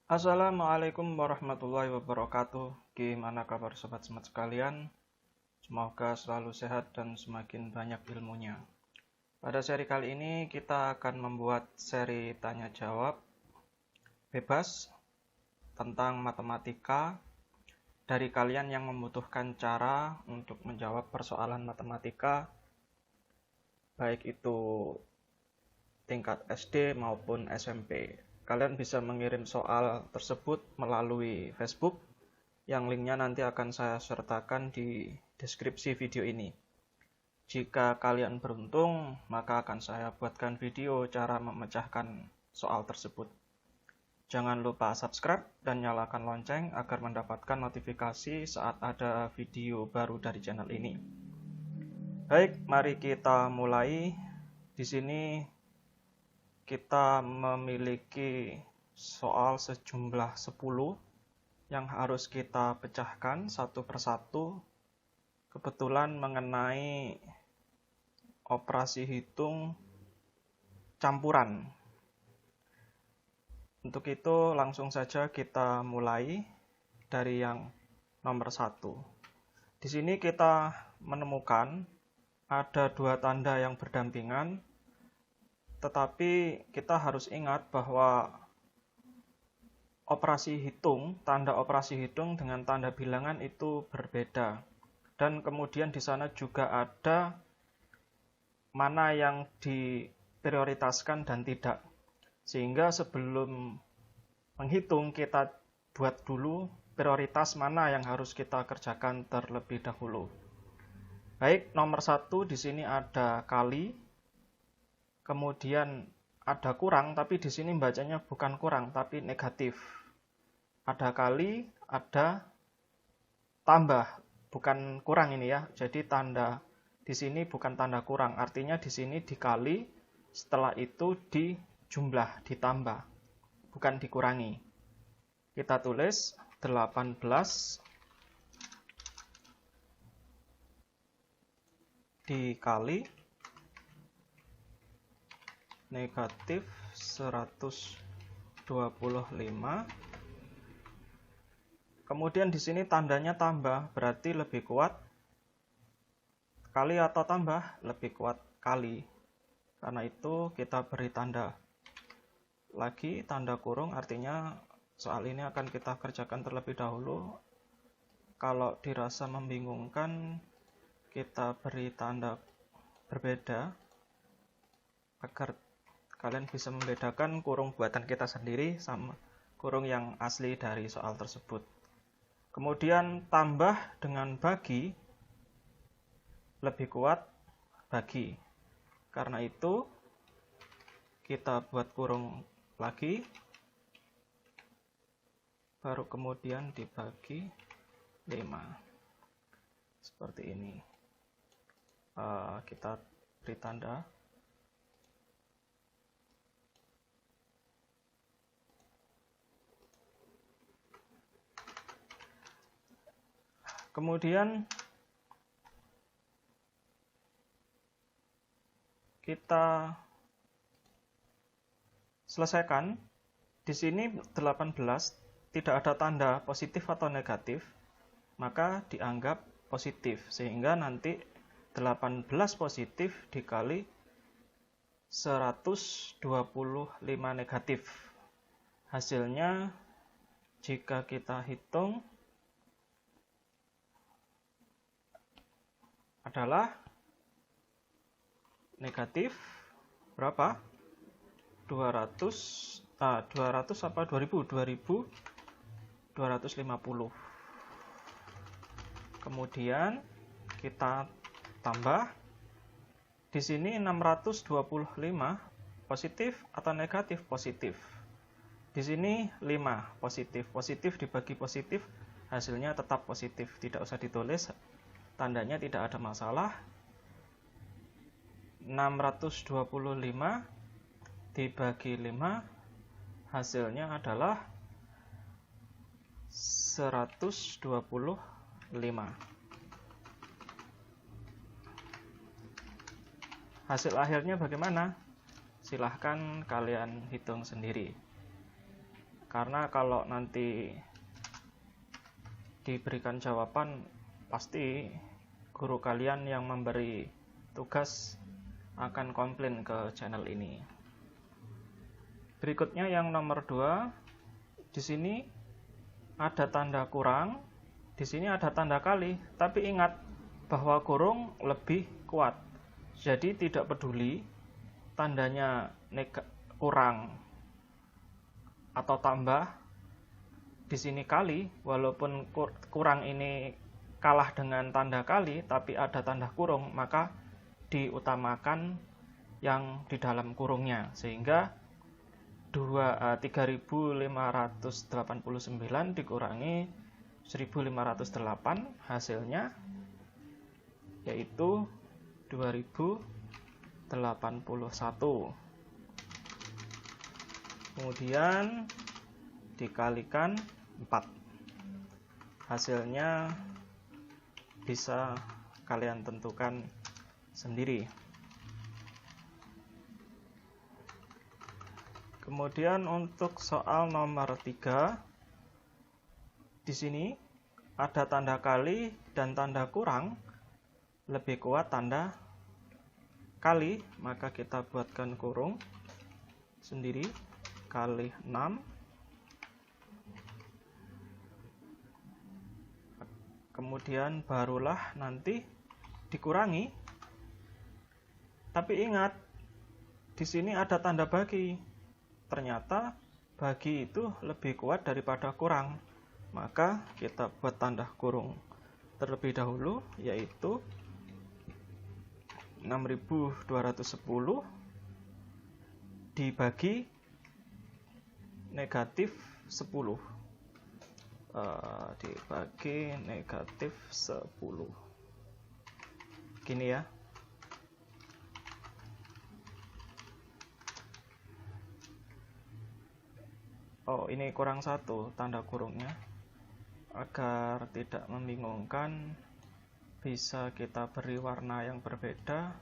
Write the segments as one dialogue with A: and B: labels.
A: Assalamualaikum warahmatullahi wabarakatuh. Gimana kabar sobat smart sekalian? Semoga selalu sehat dan semakin banyak ilmunya. Pada seri kali ini kita akan membuat seri tanya jawab bebas tentang matematika dari kalian yang membutuhkan cara untuk menjawab persoalan matematika, baik itu tingkat SD maupun SMP. Kalian bisa mengirim soal tersebut melalui Facebook, yang linknya nanti akan saya sertakan di deskripsi video ini. Jika kalian beruntung, maka akan saya buatkan video cara memecahkan soal tersebut. Jangan lupa subscribe dan nyalakan lonceng agar mendapatkan notifikasi saat ada video baru dari channel ini. Baik, mari kita mulai. Di sini kita memiliki soal sejumlah 10 yang harus kita pecahkan satu persatu, kebetulan mengenai operasi hitung campuran. Untuk itu langsung saja kita mulai dari yang nomor 1. Di sini kita menemukan ada dua tanda yang berdampingan, tetapi kita harus ingat bahwa tanda operasi hitung dengan tanda bilangan itu berbeda. Dan kemudian di sana juga ada mana yang diprioritaskan dan tidak. Sehingga sebelum menghitung kita buat dulu prioritas mana yang harus kita kerjakan terlebih dahulu. Baik, nomor 1 di sini ada kali. Kemudian ada kurang, tapi di sini bacanya bukan kurang, tapi negatif. Ada kali, ada tambah, bukan kurang ini ya. Jadi tanda di sini bukan tanda kurang, artinya di sini dikali, setelah itu dijumlah, ditambah, bukan dikurangi. Kita tulis 18 dikali negatif 125. Kemudian di sini tandanya tambah, berarti lebih kuat kali atau tambah, lebih kuat kali. Karena itu kita beri tanda lagi, tanda kurung, artinya soal ini akan kita kerjakan terlebih dahulu. Kalau dirasa membingungkan, kita beri tanda berbeda agar kalian bisa membedakan kurung buatan kita sendiri sama kurung yang asli dari soal tersebut. Kemudian tambah dengan bagi, lebih kuat bagi. Karena itu kita buat kurung lagi, baru kemudian dibagi 5. Seperti ini. Kita beri tanda. Kemudian kita selesaikan. Di sini 18 tidak ada tanda positif atau negatif, maka dianggap positif, sehingga nanti 18 positif dikali 125 negatif. Hasilnya jika kita hitung adalah negatif berapa? 200 apa 2250. Kemudian kita tambah di sini 625 positif atau negatif? Positif. Di sini 5 positif. Positif dibagi positif, hasilnya tetap positif. Tidak usah ditulis, tandanya tidak ada masalah. 625 dibagi 5, hasilnya adalah 125. Hasil akhirnya bagaimana? Silahkan kalian hitung sendiri. Karena kalau nanti diberikan jawaban, pasti guru kalian yang memberi tugas akan komplain ke channel ini. Berikutnya yang nomor 2, di sini ada tanda kurang, di sini ada tanda kali, tapi ingat bahwa kurung lebih kuat. Jadi tidak peduli tandanya kurang atau tambah, di sini kali, walaupun kurang ini kalah dengan tanda kali tapi ada tanda kurung, maka diutamakan yang di dalam kurungnya, sehingga 3589 dikurangi 1508 hasilnya yaitu 2081. Kemudian dikalikan 4. Hasilnya bisa kalian tentukan sendiri. Kemudian untuk soal nomor 3, di sini ada tanda kali dan tanda kurang, lebih kuat tanda kali, maka kita buatkan kurung sendiri, kali 6. Kemudian barulah nanti dikurangi. Tapi ingat, di sini ada tanda bagi. Ternyata bagi itu lebih kuat daripada kurang. Maka kita buat tanda kurung terlebih dahulu, yaitu 6210 dibagi negatif 10. Dibagi negatif 10. Gini ya. Oh, ini kurang 1 tanda kurungnya. Agar tidak membingungkan, bisa kita beri warna yang berbeda,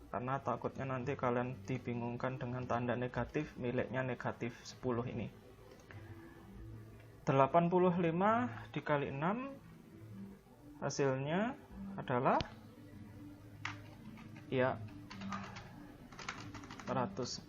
A: karena takutnya nanti kalian dibingungkan dengan tanda negatif, miliknya negatif 10 ini. 85 dikali 6 hasilnya adalah ya 110.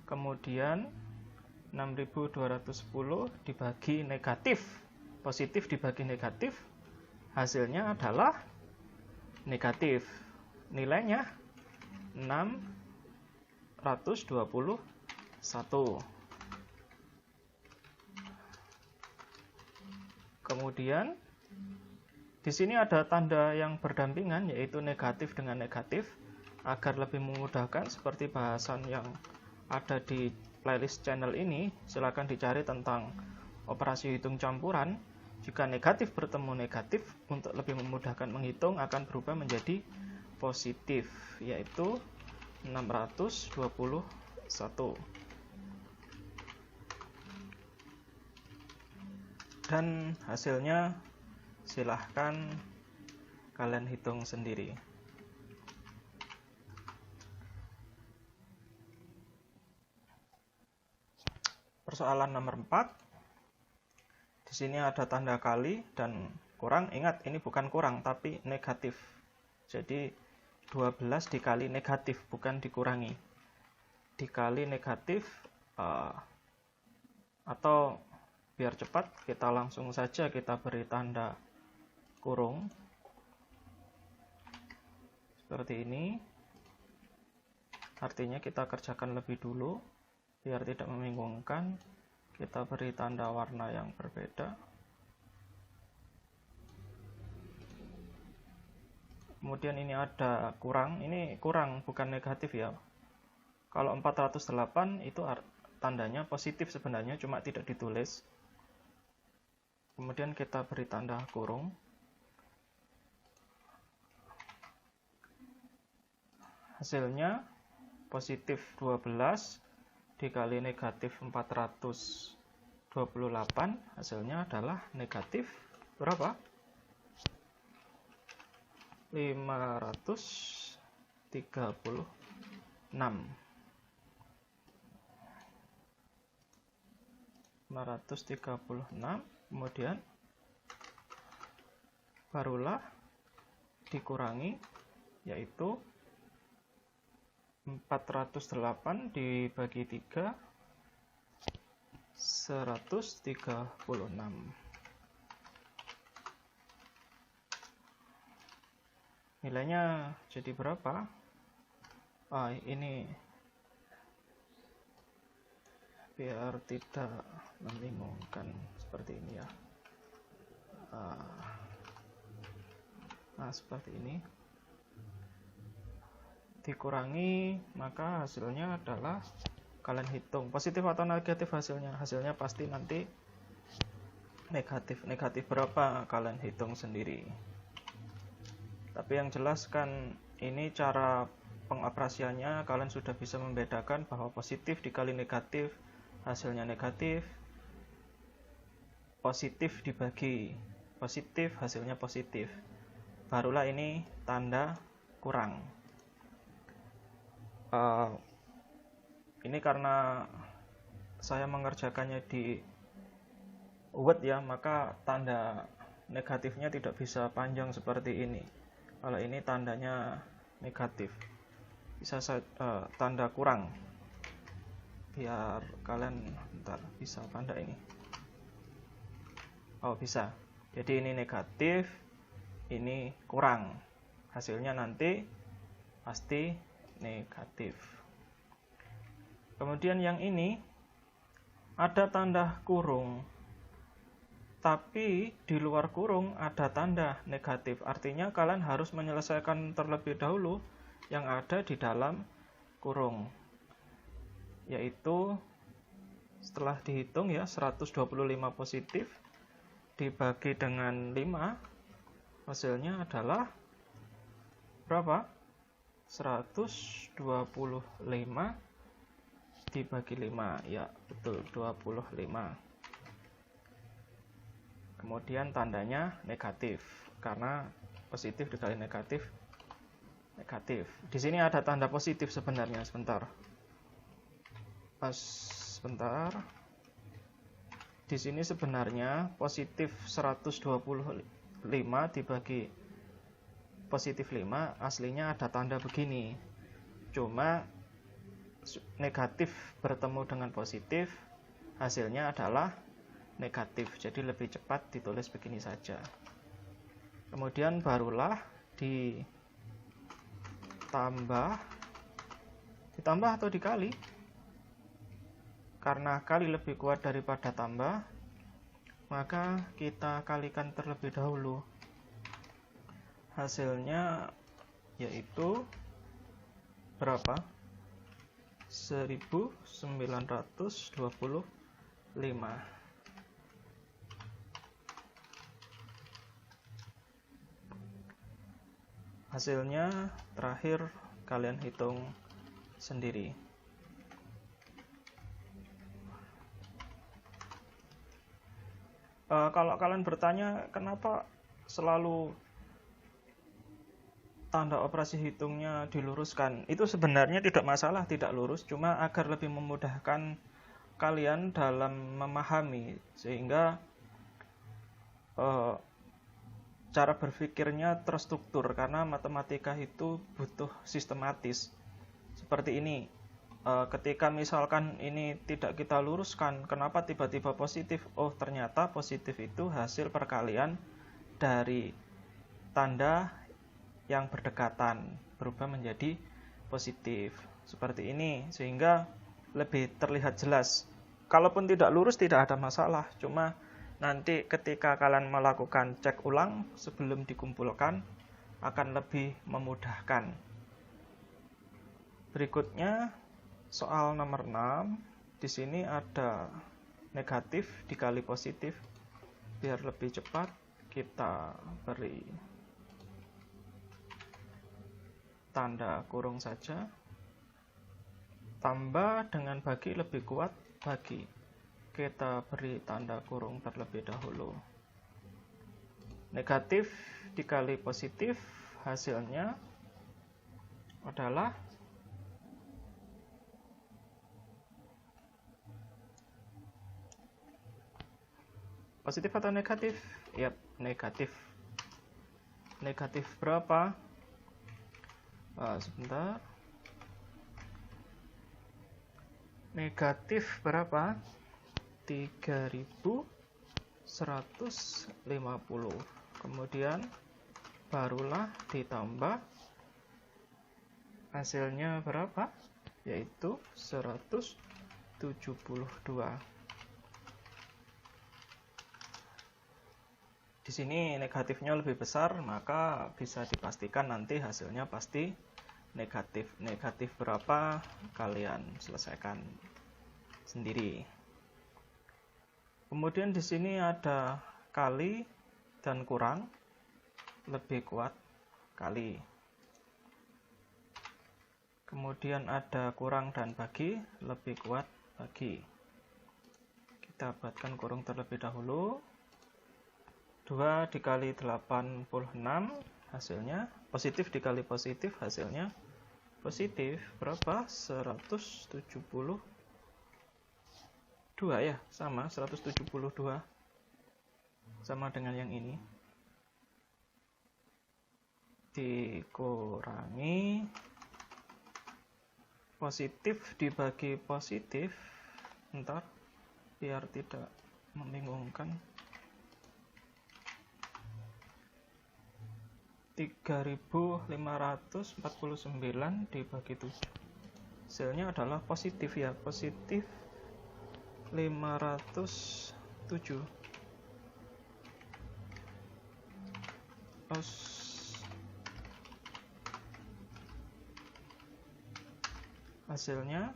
A: Kemudian 6210 dibagi negatif, positif dibagi negatif, hasilnya adalah negatif. Nilainya 621. Kemudian di sini ada tanda yang berdampingan, yaitu negatif dengan negatif, agar lebih memudahkan seperti bahasan yang ada di playlist channel ini. Silakan dicari tentang operasi hitung campuran. Jika negatif bertemu negatif, untuk lebih memudahkan menghitung akan berubah menjadi positif, yaitu 621. Dan hasilnya silahkan kalian hitung sendiri. Persoalan nomor 4. Di sini ada tanda kali dan kurang. Ingat, ini bukan kurang tapi negatif. Jadi 12 dikali negatif, bukan dikurangi. Dikali negatif, atau biar cepat kita langsung saja kita beri tanda kurung seperti ini. Artinya kita kerjakan lebih dulu biar tidak membingungkan. Kita beri tanda warna yang berbeda. Kemudian ini ada kurang. Ini kurang, bukan negatif ya. Kalau 408 itu tandanya positif sebenarnya, cuma tidak ditulis. Kemudian kita beri tanda kurung. Hasilnya positif 12 dikali negatif 428, hasilnya adalah negatif berapa? 536. 536, kemudian barulah dikurangi, yaitu 408 dibagi 3, 136. Nilainya jadi berapa? Ini biar tidak membingungkan, seperti ini ya. Seperti ini. Dikurangi, maka hasilnya adalah, kalian hitung positif atau negatif hasilnya pasti nanti negatif. Negatif berapa kalian hitung sendiri. Tapi yang jelas kan ini cara pengoperasiannya, kalian sudah bisa membedakan bahwa positif dikali negatif hasilnya negatif, positif dibagi positif hasilnya positif. Barulah ini tanda kurang. Ini karena saya mengerjakannya di Word ya, maka tanda negatifnya tidak bisa panjang seperti ini. Kalau ini tandanya negatif, bisa saya tanda kurang, biar kalian bisa tanda ini. Bisa. Jadi ini negatif, ini kurang, hasilnya nanti pasti negatif. Kemudian yang ini ada tanda kurung, tapi di luar kurung ada tanda negatif. Artinya kalian harus menyelesaikan terlebih dahulu yang ada di dalam kurung, yaitu setelah dihitung ya, 125 positif dibagi dengan 5, hasilnya adalah berapa? 125 dibagi 5, ya betul, 25. Kemudian tandanya negatif, karena positif dikali negatif, negatif. Di sini ada tanda positif sebenarnya, sebentar. Di sini sebenarnya positif 125 dibagi positif 5, aslinya ada tanda begini. Cuma negatif bertemu dengan positif, hasilnya adalah negatif. Jadi lebih cepat ditulis begini saja. Kemudian barulah ditambah atau dikali. Karena kali lebih kuat daripada tambah, maka kita kalikan terlebih dahulu. Hasilnya yaitu berapa? 1925. Hasilnya terakhir kalian hitung sendiri. Kalau kalian bertanya kenapa selalu tanda operasi hitungnya diluruskan, itu sebenarnya tidak masalah tidak lurus, cuma agar lebih memudahkan kalian dalam memahami, sehingga cara berpikirnya terstruktur, karena matematika itu butuh sistematis. Seperti ini, ketika misalkan ini tidak kita luruskan, kenapa tiba-tiba positif? Oh, ternyata positif itu hasil perkalian dari tanda yang berdekatan berubah menjadi positif. Seperti ini, sehingga lebih terlihat jelas. Kalaupun tidak lurus tidak ada masalah, cuma nanti ketika kalian melakukan cek ulang sebelum dikumpulkan akan lebih memudahkan. Berikutnya soal nomor 6. Di sini ada negatif dikali positif. Biar lebih cepat kita beri tanda kurung saja. Tambah dengan bagi lebih kuat bagi. Kita beri tanda kurung terlebih dahulu. Negatif dikali positif, hasilnya adalah Positif atau negatif? Yap, negatif. Negatif berapa? Sebentar. Negatif berapa? 3150. Kemudian barulah ditambah hasilnya berapa? Yaitu 172. Di sini negatifnya lebih besar, maka bisa dipastikan nanti hasilnya pasti negatif. Negatif berapa? Kalian selesaikan sendiri. Kemudian di sini ada kali dan kurang, lebih kuat kali. Kemudian ada kurang dan bagi, lebih kuat bagi. Kita buatkan kurung terlebih dahulu. 2 dikali 86 hasilnya positif, dikali positif hasilnya positif. Berapa? 172 ya, sama 172, sama dengan yang ini. Dikurangi positif dibagi positif. Bentar, biar tidak membingungkan. 3549 dibagi 7. Hasilnya adalah positif ya, positif 507. Hasilnya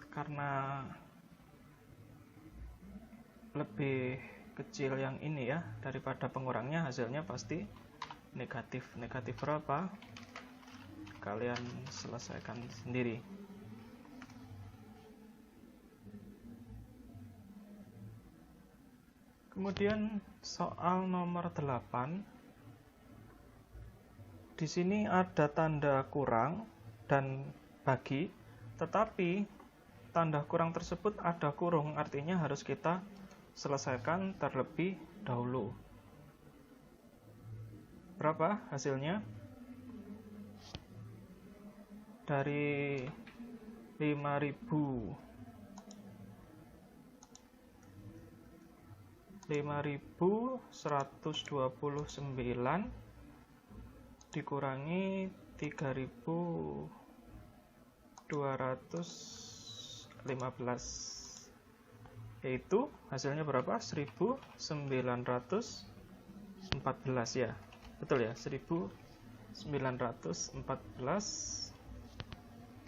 A: karena lebih kecil yang ini ya daripada pengurangnya, hasilnya pasti negatif. Negatif berapa? Kalian selesaikan sendiri. Kemudian soal nomor 8. Di sini ada tanda kurang dan bagi, tetapi tanda kurang tersebut ada kurung, artinya harus kita selesaikan terlebih dahulu. Berapa hasilnya? Dari 5129 dikurangi 3215, yaitu hasilnya berapa? 1914 ya. Betul ya, 1914.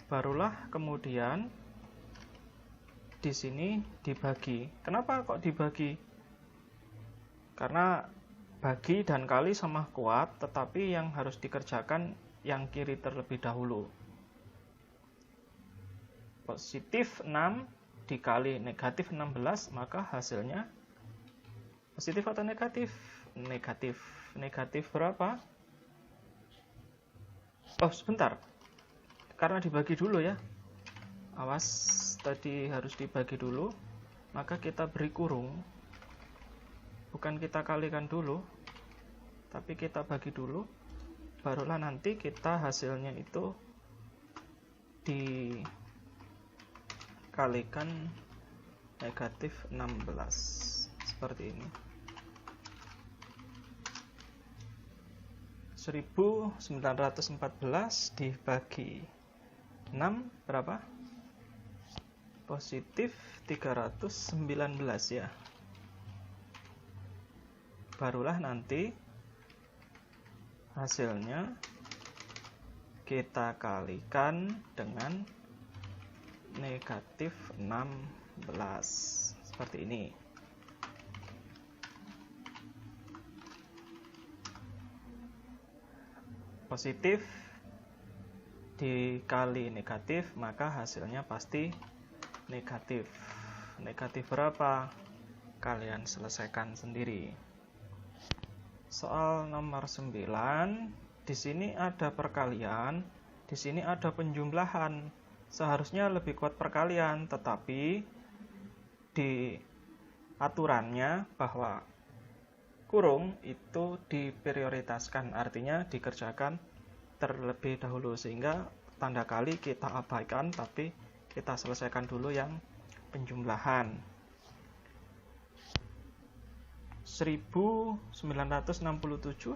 A: Barulah kemudian di sini dibagi. Kenapa kok dibagi? Karena bagi dan kali sama kuat, tetapi yang harus dikerjakan yang kiri terlebih dahulu. Positif 6 dikali negatif 16, maka hasilnya positif atau negatif? Negatif. Negatif berapa? Oh, sebentar. Karena dibagi dulu ya. Awas, tadi harus dibagi dulu. Maka kita beri kurung. Bukan kita kalikan dulu, tapi kita bagi dulu. Barulah nanti kita hasilnya itu dikalikan negatif 16. Seperti ini. 1914 dibagi 6 berapa? Positif 319 ya. Barulah nanti hasilnya kita kalikan dengan negatif 16. Seperti ini. Positif dikali negatif, maka hasilnya pasti negatif. Negatif berapa? Kalian selesaikan sendiri. Soal nomor 9. Di sini ada perkalian, di sini ada penjumlahan. Seharusnya lebih kuat perkalian, tetapi di aturannya bahwa kurung itu diprioritaskan, artinya dikerjakan terlebih dahulu, sehingga tanda kali kita abaikan, tapi kita selesaikan dulu yang penjumlahan. 1967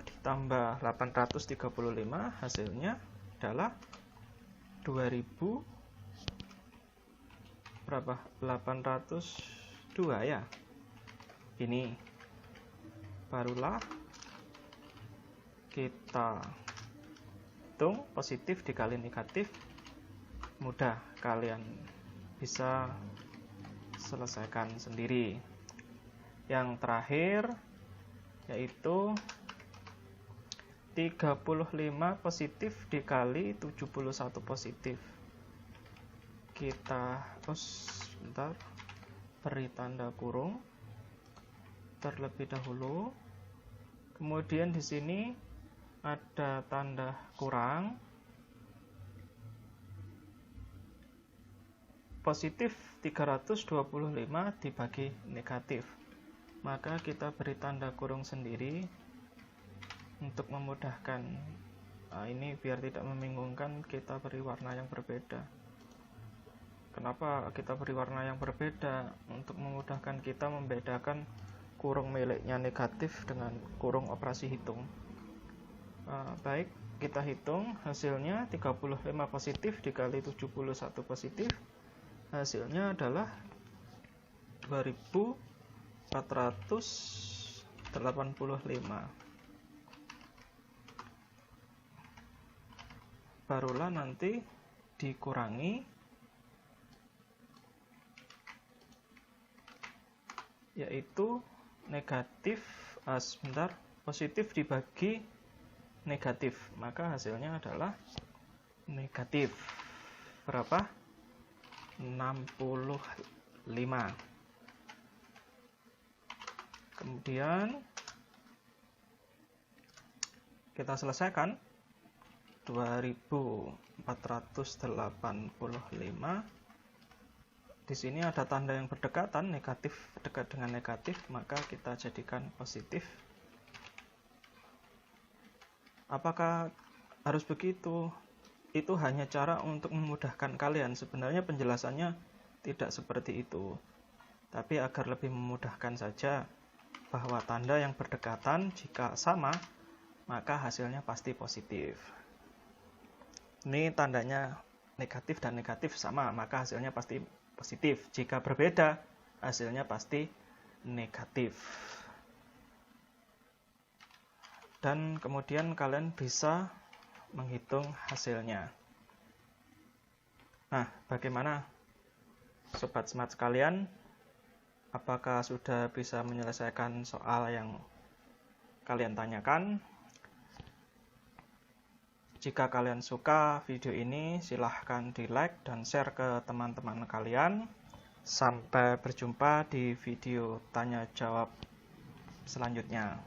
A: ditambah 835 hasilnya adalah 2000 berapa? 802 ya. Ini barulah kita hitung positif dikali negatif. Mudah, kalian bisa selesaikan sendiri. Yang terakhir yaitu 35 positif dikali 71 positif. Kita sebentar, beri tanda kurung terlebih dahulu. Kemudian di sini ada tanda kurang. Positif 325 dibagi negatif. Maka kita beri tanda kurung sendiri untuk memudahkan. Nah, ini biar tidak membingungkan, kita beri warna yang berbeda. Kenapa kita beri warna yang berbeda? Untuk memudahkan kita membedakan kurung miliknya negatif dengan kurung operasi hitung. Baik, kita hitung hasilnya 35 positif dikali 71 positif. Hasilnya adalah 2485. Barulah nanti dikurangi, yaitu negatif, positif dibagi negatif, maka hasilnya adalah negatif berapa? 65. Kemudian kita selesaikan 2485. Di sini ada tanda yang berdekatan, negatif dekat dengan negatif, maka kita jadikan positif. Apakah harus begitu? Itu hanya cara untuk memudahkan kalian. Sebenarnya penjelasannya tidak seperti itu. Tapi agar lebih memudahkan saja, bahwa tanda yang berdekatan jika sama, maka hasilnya pasti positif. Ini tandanya negatif dan negatif sama, maka hasilnya pasti positif. Jika berbeda, hasilnya pasti negatif. Dan kemudian kalian bisa menghitung hasilnya. Nah, bagaimana sobat smart sekalian? Apakah sudah bisa menyelesaikan soal yang kalian tanyakan? Jika kalian suka video ini, silahkan di like dan share ke teman-teman kalian. Sampai berjumpa di video tanya jawab selanjutnya.